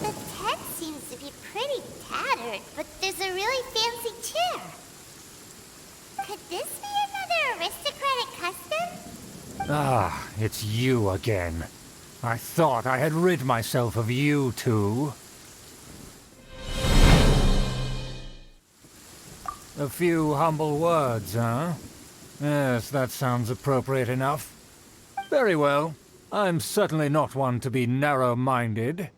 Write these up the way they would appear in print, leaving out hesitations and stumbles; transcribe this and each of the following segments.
The tent seems to be pretty tattered, but there's a really fancy chair. Could this be another aristocratic custom? Ah, it's you again. I thought I had rid myself of you two. A few humble words, huh? Yes, that sounds appropriate enough. Very well. I'm certainly not one to be narrow-minded.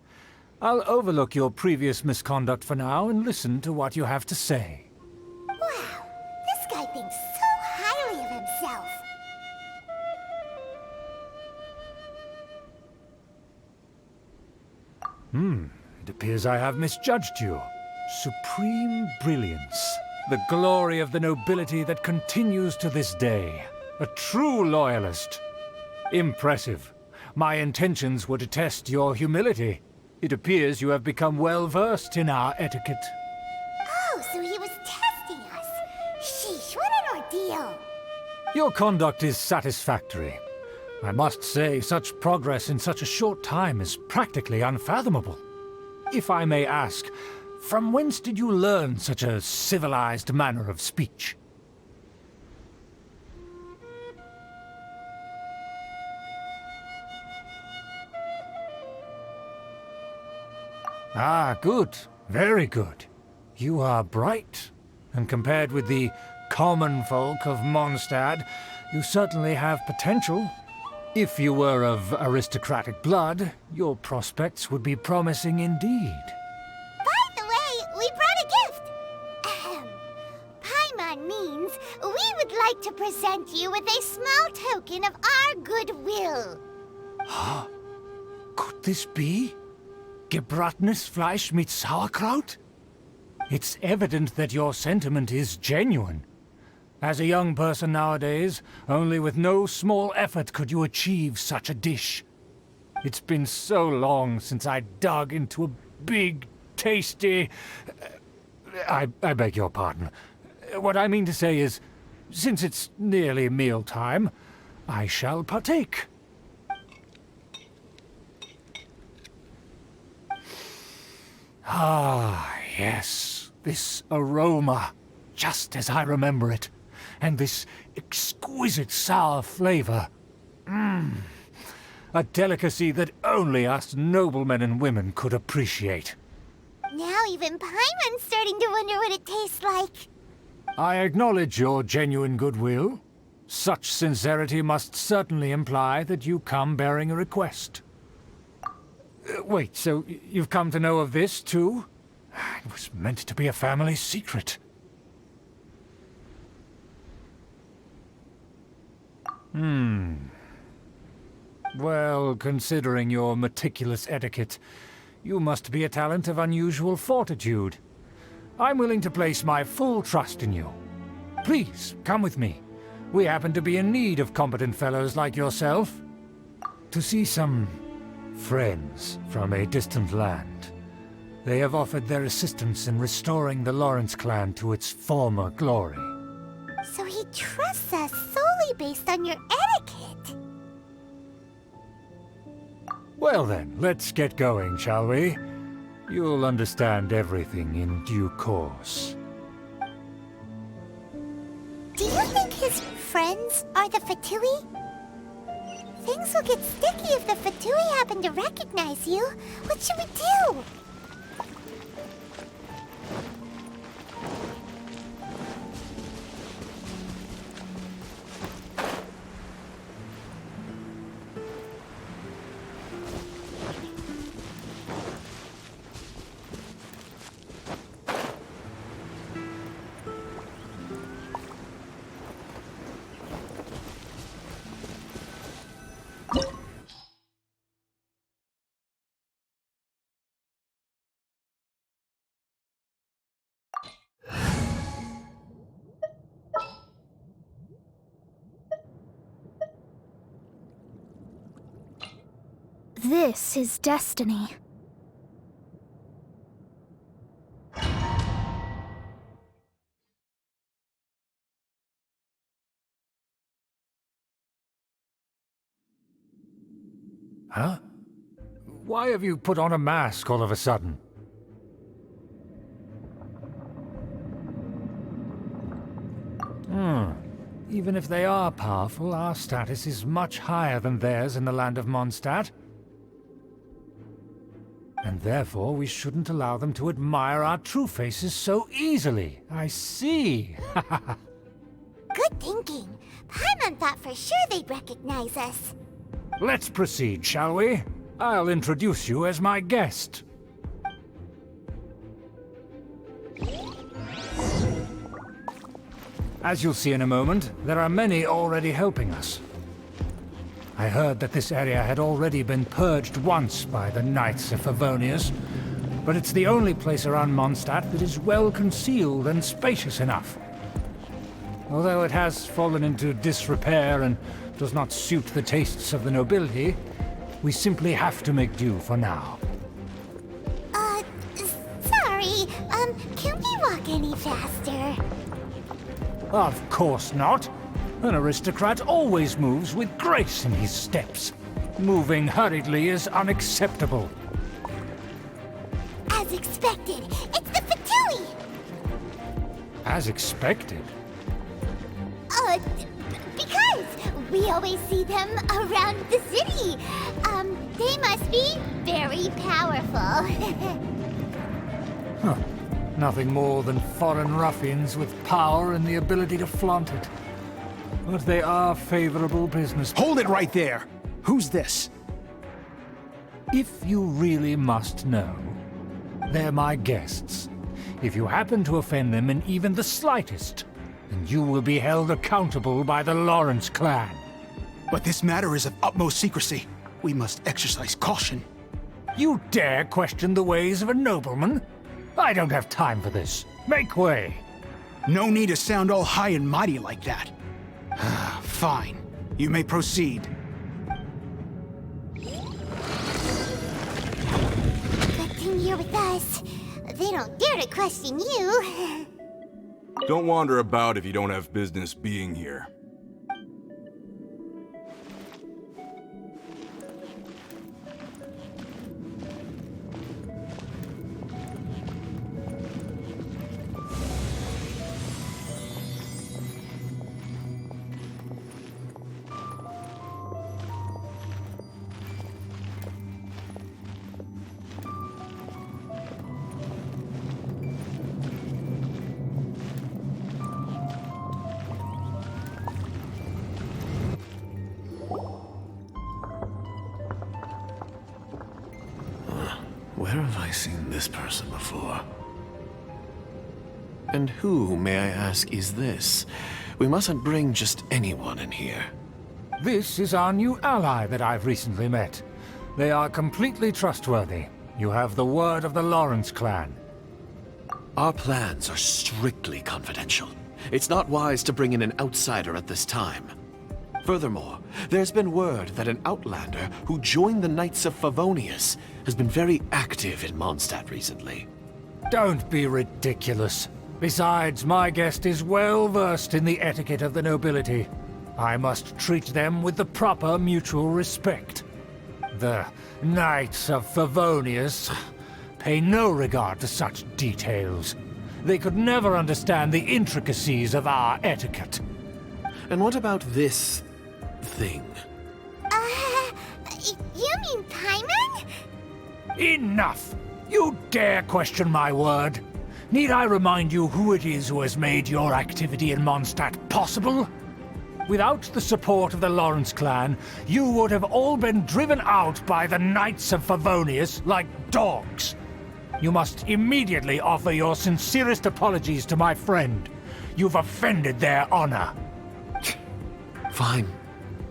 I'll overlook your previous misconduct for now and listen to what you have to say. Wow, this guy thinks so highly of himself. It appears I have misjudged you. Supreme brilliance. The glory of the nobility that continues to this day. A true loyalist. Impressive. My intentions were to test your humility. It appears you have become well-versed in our etiquette. Oh, so he was testing us. Sheesh, what an ordeal. Your conduct is satisfactory. I must say, such progress in such a short time is practically unfathomable. If I may ask, from whence did you learn such a civilized manner of speech? Ah, good. Very good. You are bright, and compared with the common folk of Mondstadt, you certainly have potential. If you were of aristocratic blood, your prospects would be promising indeed. By the way, we brought a gift. Ahem. Paimon means we would like to present you with a small token of our goodwill. Huh? Could this be? Gebratenes Fleisch mit Sauerkraut? It's evident that your sentiment is genuine. As a young person nowadays, only with no small effort could you achieve such a dish. It's been so long since I dug into a big, tasty... I beg your pardon. What I mean to say is, since it's nearly mealtime, I shall partake. Ah, yes, this aroma, just as I remember it, and this exquisite sour flavor. A delicacy that only us noblemen and women could appreciate. Now even Paimon's starting to wonder what it tastes like. I acknowledge your genuine goodwill. Such sincerity must certainly imply that you come bearing a request. Wait, so you've come to know of this, too? It was meant to be a family secret. Well, considering your meticulous etiquette, you must be a talent of unusual fortitude. I'm willing to place my full trust in you. Please, come with me. We happen to be in need of competent fellows like yourself. To see some friends from a distant land. They have offered their assistance in restoring the Lawrence clan to its former glory. So he trusts us solely based on your etiquette. Well then, let's get going, shall we? You'll understand everything in due course. Do you think his friends are the Fatui? Things will get sticky if the Fatui happen to recognize you. What should we do? This is destiny. Huh? Why have you put on a mask all of a sudden? Even if they are powerful, our status is much higher than theirs in the land of Mondstadt. And therefore, we shouldn't allow them to admire our true faces so easily. I see. Good thinking. Paimon thought for sure they'd recognize us. Let's proceed, shall we? I'll introduce you as my guest. As you'll see in a moment, there are many already helping us. I heard that this area had already been purged once by the Knights of Favonius, but it's the only place around Mondstadt that is well concealed and spacious enough. Although it has fallen into disrepair and does not suit the tastes of the nobility, we simply have to make do for now. Sorry, can we walk any faster? Of course not. An aristocrat always moves with grace in his steps. Moving hurriedly is unacceptable. As expected, it's the Fatui! As expected? Because we always see them around the city. They must be very powerful. Huh. Nothing more than foreign ruffians with power and the ability to flaunt it. But they are favorable business. Hold it right there! Who's this? If you really must know, they're my guests. If you happen to offend them in even the slightest, then you will be held accountable by the Lawrence clan. But this matter is of utmost secrecy. We must exercise caution. You dare question the ways of a nobleman? I don't have time for this. Make way! No need to sound all high and mighty like that. Fine. You may proceed. Good thing you're with us. They don't dare to question you. Don't wander about if you don't have business being here. Where have I seen this person before? And who, may I ask, is this? We mustn't bring just anyone in here. This is our new ally that I've recently met. They are completely trustworthy. You have the word of the Lawrence clan. Our plans are strictly confidential. It's not wise to bring in an outsider at this time. Furthermore, there's been word that an outlander who joined the Knights of Favonius has been very active in Mondstadt recently. Don't be ridiculous. Besides, my guest is well versed in the etiquette of the nobility. I must treat them with the proper mutual respect. The Knights of Favonius pay no regard to such details. They could never understand the intricacies of our etiquette. And what about this thing? You mean Paimon? Enough! You dare question my word? Need I remind you who it is who has made your activity in Mondstadt possible? Without the support of the Lawrence clan, you would have all been driven out by the Knights of Favonius like dogs. You must immediately offer your sincerest apologies to my friend. You've offended their honor. Fine.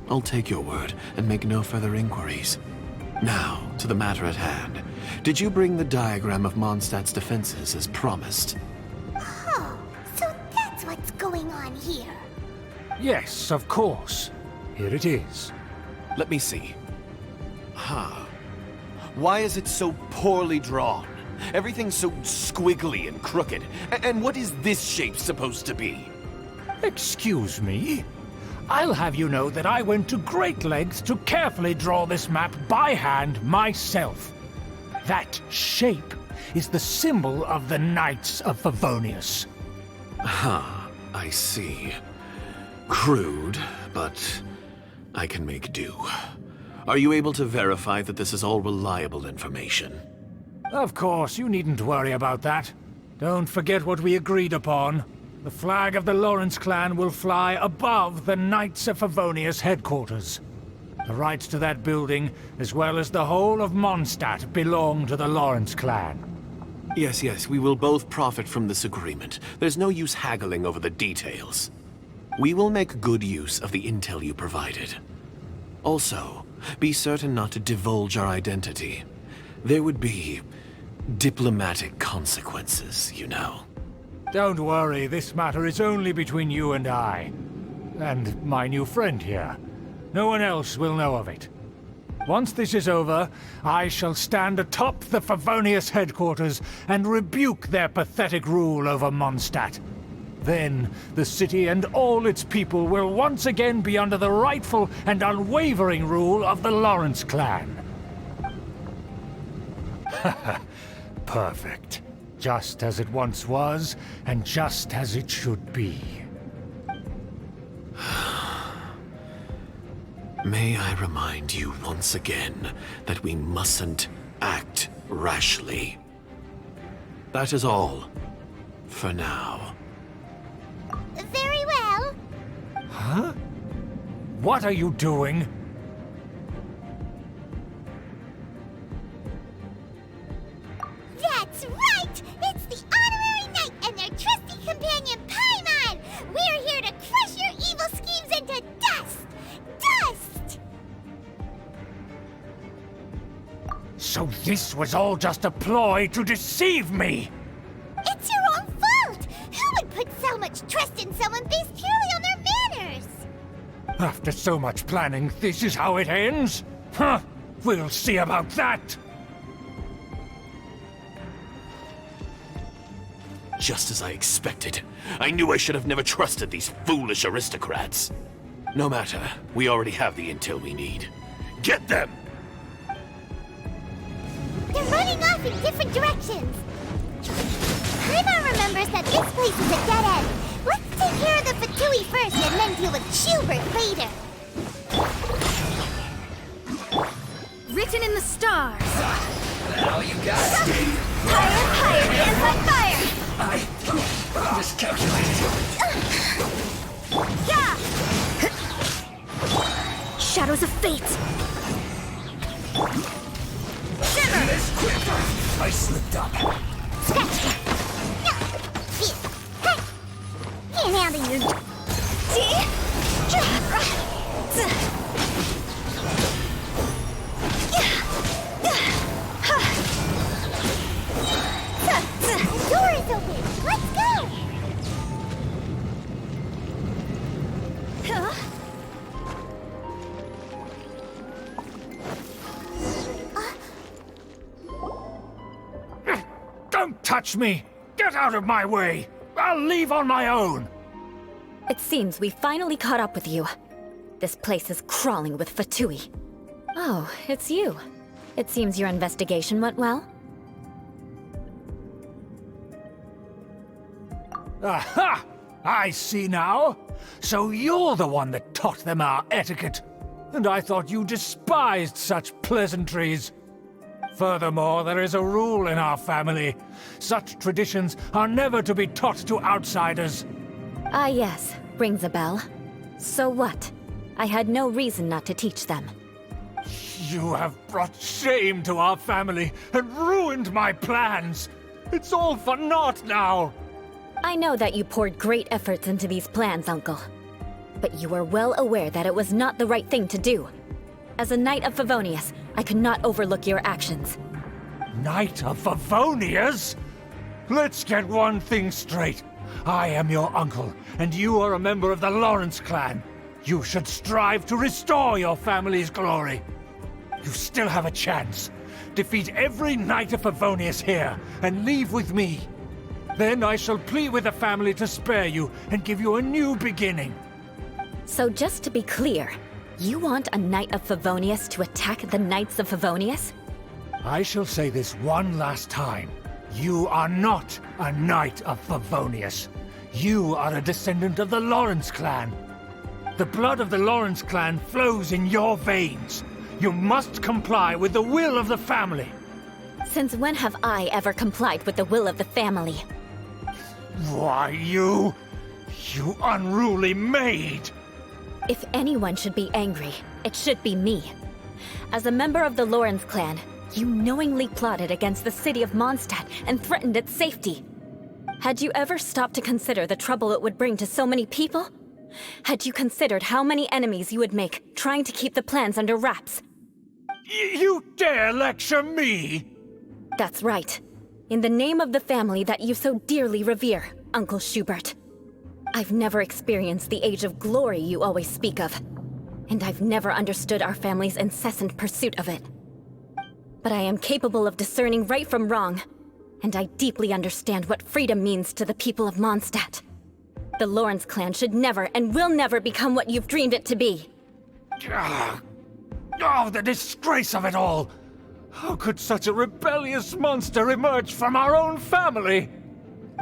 I'll take your word and make no further inquiries. Now, to the matter at hand. Did you bring the diagram of Mondstadt's defenses as promised? Oh, so that's what's going on here. Yes, of course. Here it is. Let me see. Why is it so poorly drawn? Everything's so squiggly and crooked. And what is this shape supposed to be? Excuse me? I'll have you know that I went to great lengths to carefully draw this map by hand myself. That shape is the symbol of the Knights of Favonius. I see. Crude, but I can make do. Are you able to verify that this is all reliable information? Of course, you needn't worry about that. Don't forget what we agreed upon. The flag of the Lawrence clan will fly above the Knights of Favonius headquarters. The rights to that building, as well as the whole of Mondstadt, belong to the Lawrence clan. Yes, we will both profit from this agreement. There's no use haggling over the details. We will make good use of the intel you provided. Also, be certain not to divulge our identity. There would be diplomatic consequences, you know. Don't worry, this matter is only between you and I. And my new friend here. No one else will know of it. Once this is over, I shall stand atop the Favonius headquarters and rebuke their pathetic rule over Mondstadt. Then, the city and all its people will once again be under the rightful and unwavering rule of the Lawrence clan. Perfect. Just as it once was, and just as it should be. May I remind you once again that we mustn't act rashly. That is all, for now. Very well. Huh? What are you doing? That's right! It's the Honorary Knight and their trusty companion, Paimon! We're here to crush your evil schemes into dust! Dust! So this was all just a ploy to deceive me! It's your own fault! Who would put so much trust in someone based purely on their manners? After so much planning, this is how it ends? Huh! We'll see about that! Just as I expected. I knew I should have never trusted these foolish aristocrats. No matter, we already have the intel we need. Get them! They're running off in different directions. Paimon remembers that this place is a dead end. Let's take care of the Fatui first and then deal with Schubert later. Written in the stars. Now you got it. Higher, hands on fire! I miscalculated. Yeah! Shadows of fate. Simmer! This quick. I slipped up. Scratch! Can't handle your... The door is open! Let's go! Don't touch me! Get out of my way! I'll leave on my own! It seems we finally caught up with you. This place is crawling with Fatui. Oh, it's you. It seems your investigation went well. Aha! I see now. So you're the one that taught them our etiquette. And I thought you despised such pleasantries. Furthermore, there is a rule in our family. Such traditions are never to be taught to outsiders. Ah yes, rings a bell. So what? I had no reason not to teach them. You have brought shame to our family and ruined my plans. It's all for naught now. I know that you poured great efforts into these plans, Uncle. But you were well aware that it was not the right thing to do. As a Knight of Favonius, I could not overlook your actions. Knight of Favonius? Let's get one thing straight. I am your uncle, and you are a member of the Lawrence clan. You should strive to restore your family's glory. You still have a chance. Defeat every Knight of Favonius here, and leave with me. Then I shall plead with the family to spare you and give you a new beginning. So just to be clear, you want a Knight of Favonius to attack the Knights of Favonius? I shall say this one last time. You are not a Knight of Favonius. You are a descendant of the Lawrence clan. The blood of the Lawrence clan flows in your veins. You must comply with the will of the family. Since when have I ever complied with the will of the family? Why, you unruly maid! If anyone should be angry, it should be me. As a member of the Lawrence clan, you knowingly plotted against the city of Mondstadt and threatened its safety. Had you ever stopped to consider the trouble it would bring to so many people? Had you considered how many enemies you would make trying to keep the plans under wraps? You dare lecture me? That's right. In the name of the family that you so dearly revere, Uncle Schubert. I've never experienced the age of glory you always speak of, and I've never understood our family's incessant pursuit of it. But I am capable of discerning right from wrong, and I deeply understand what freedom means to the people of Mondstadt. The Lawrence clan should never and will never become what you've dreamed it to be. Oh, the disgrace of it all! How could such a rebellious monster emerge from our own family?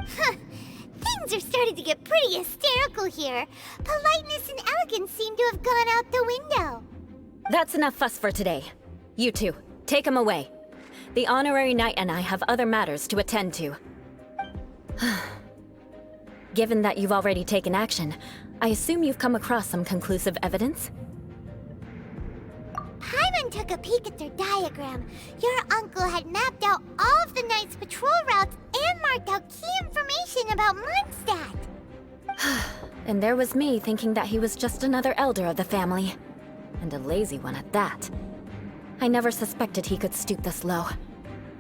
Things are starting to get pretty hysterical here. Politeness and elegance seem to have gone out the window. That's enough fuss for today. You two, take him away. The honorary knight and I have other matters to attend to. Given that you've already taken action, I assume you've come across some conclusive evidence? Paimon took a peek at their diagram. Your uncle had mapped out all of the Knight's patrol routes and marked out key information about Mondstadt. And there was me thinking that he was just another elder of the family. And a lazy one at that. I never suspected he could stoop this low.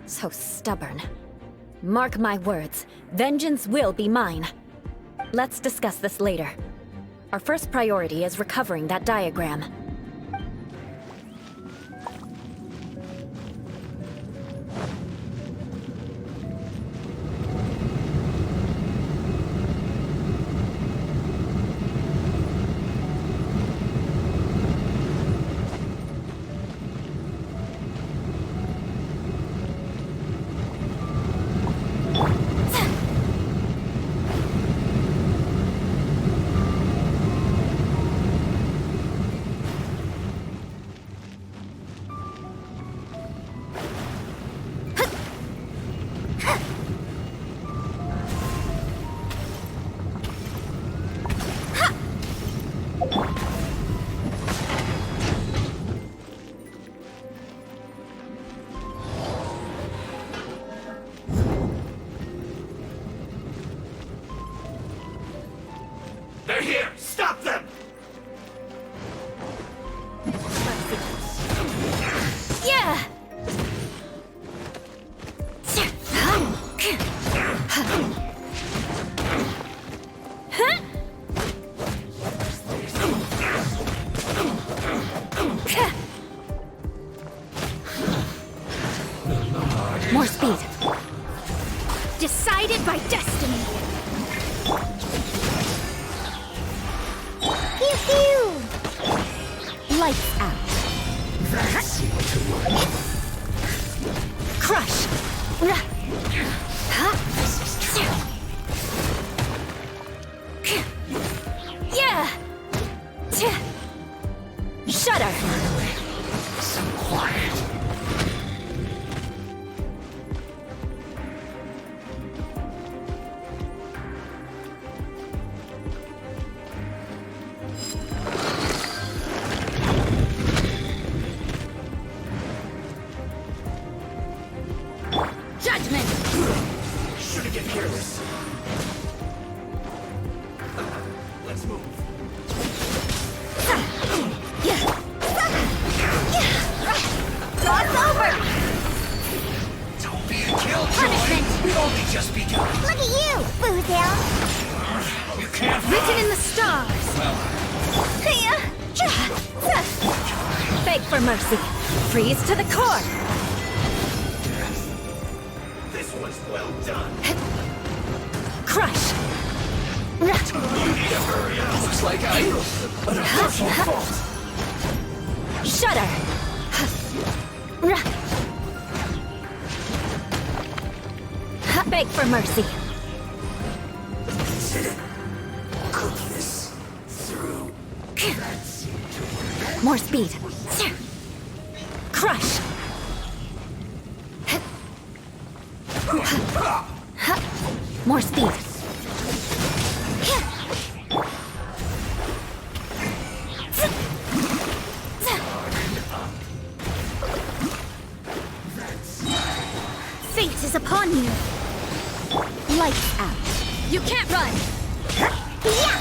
So stubborn. Mark my words, vengeance will be mine. Let's discuss this later. Our first priority is recovering that diagram. They're here! Stop them! Yeah! More speed. Decided by destiny. Pew pew! Lights out. Let's see what to work. Crush. This is true. Yeah. Shudder. So quiet. Judgment! Shouldn't get careless. Let's move. Cross over! Don't be a killjoy. We've only just begun. Look at you, Boozle! You can't Written in the stars! Beg for mercy. Freeze to the core. This was well done. Crush. Looks like an unfortunate fault. Shudder! Beg for mercy. Cook this through. More speed. Crush! More speed. Fate is upon you. Lights out. You can't run. Yeah!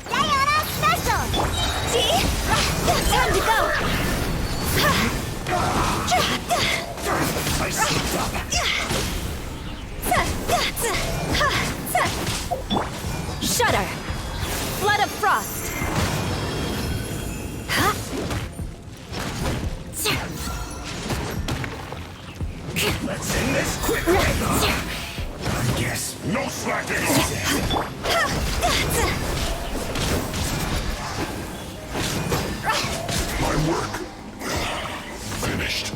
Sayonara special! See? Time to go. Shudder! Flood of frost! Let's end this quickly. I guess no slacking. My work finished.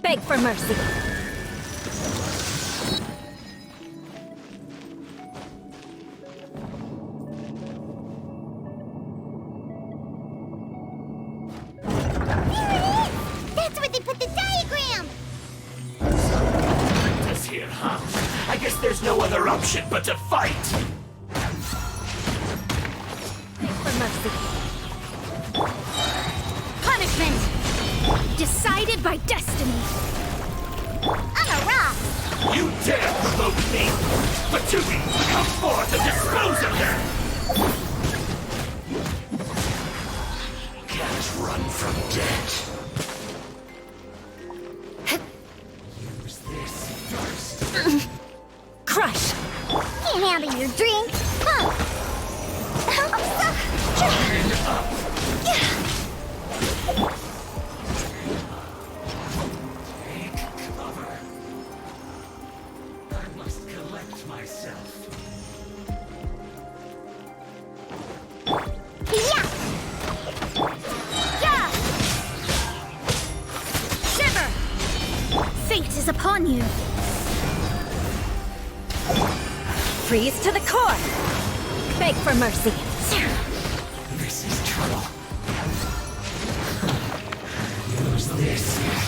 Beg for mercy. That's where they put the diagram! This here, huh? I guess there's no other option but to fight. Beg for mercy. Punishment! Decided by destiny. On a rock! You dare provoke me! Fatui, come forth and dispose of her! Can't run from death. Use this first. Crush! Can't handle your drink! Huh! Take cover. I must collect myself. Yeah! Yeah! Shiver! Fate is upon you. Freeze to the core! Beg for mercy. This is trouble. Use this.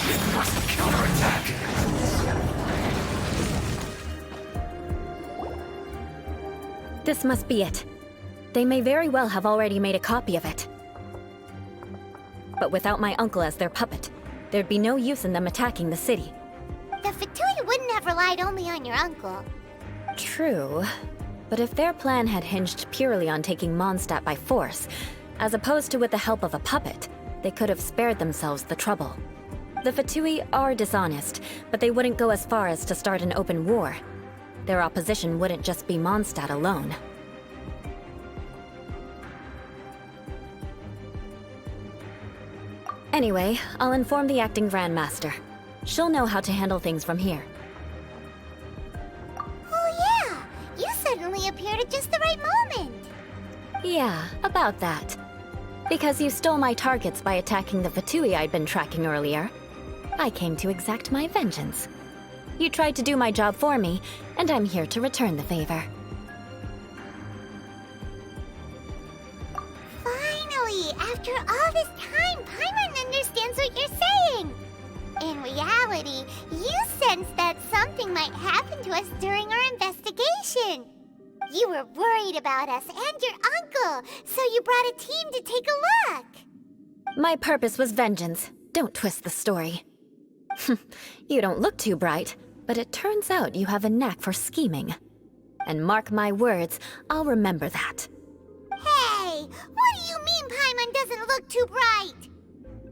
It must counterattack. This must be it. They may very well have already made a copy of it. But without my uncle as their puppet, there'd be no use in them attacking the city. The Fatui wouldn't have relied only on your uncle. True. But if their plan had hinged purely on taking Mondstadt by force, as opposed to with the help of a puppet, they could have spared themselves the trouble. The Fatui are dishonest, but they wouldn't go as far as to start an open war. Their opposition wouldn't just be Mondstadt alone. Anyway, I'll inform the acting Grandmaster. She'll know how to handle things from here. Oh yeah! You suddenly appeared at just the right moment! Yeah, about that. Because you stole my targets by attacking the Fatui I'd been tracking earlier, I came to exact my vengeance. You tried to do my job for me, and I'm here to return the favor. Finally! After all this time, Paimon understands what you're saying! In reality, you sensed that something might happen to us during our investigation. You were worried about us and your uncle, so you brought a team to take a look. My purpose was vengeance. Don't twist the story. You don't look too bright, but it turns out you have a knack for scheming. And mark my words, I'll remember that. Hey, what do you mean Paimon doesn't look too bright?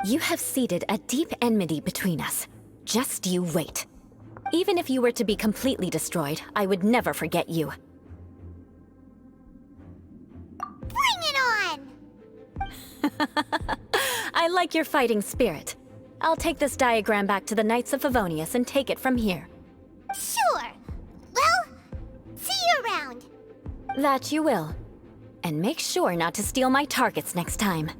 You have seeded a deep enmity between us. Just you wait. Even if you were to be completely destroyed, I would never forget you. I like your fighting spirit. I'll take this diagram back to the Knights of Favonius and take it from here. Sure. Well, see you around. That you will. And make sure not to steal my targets next time.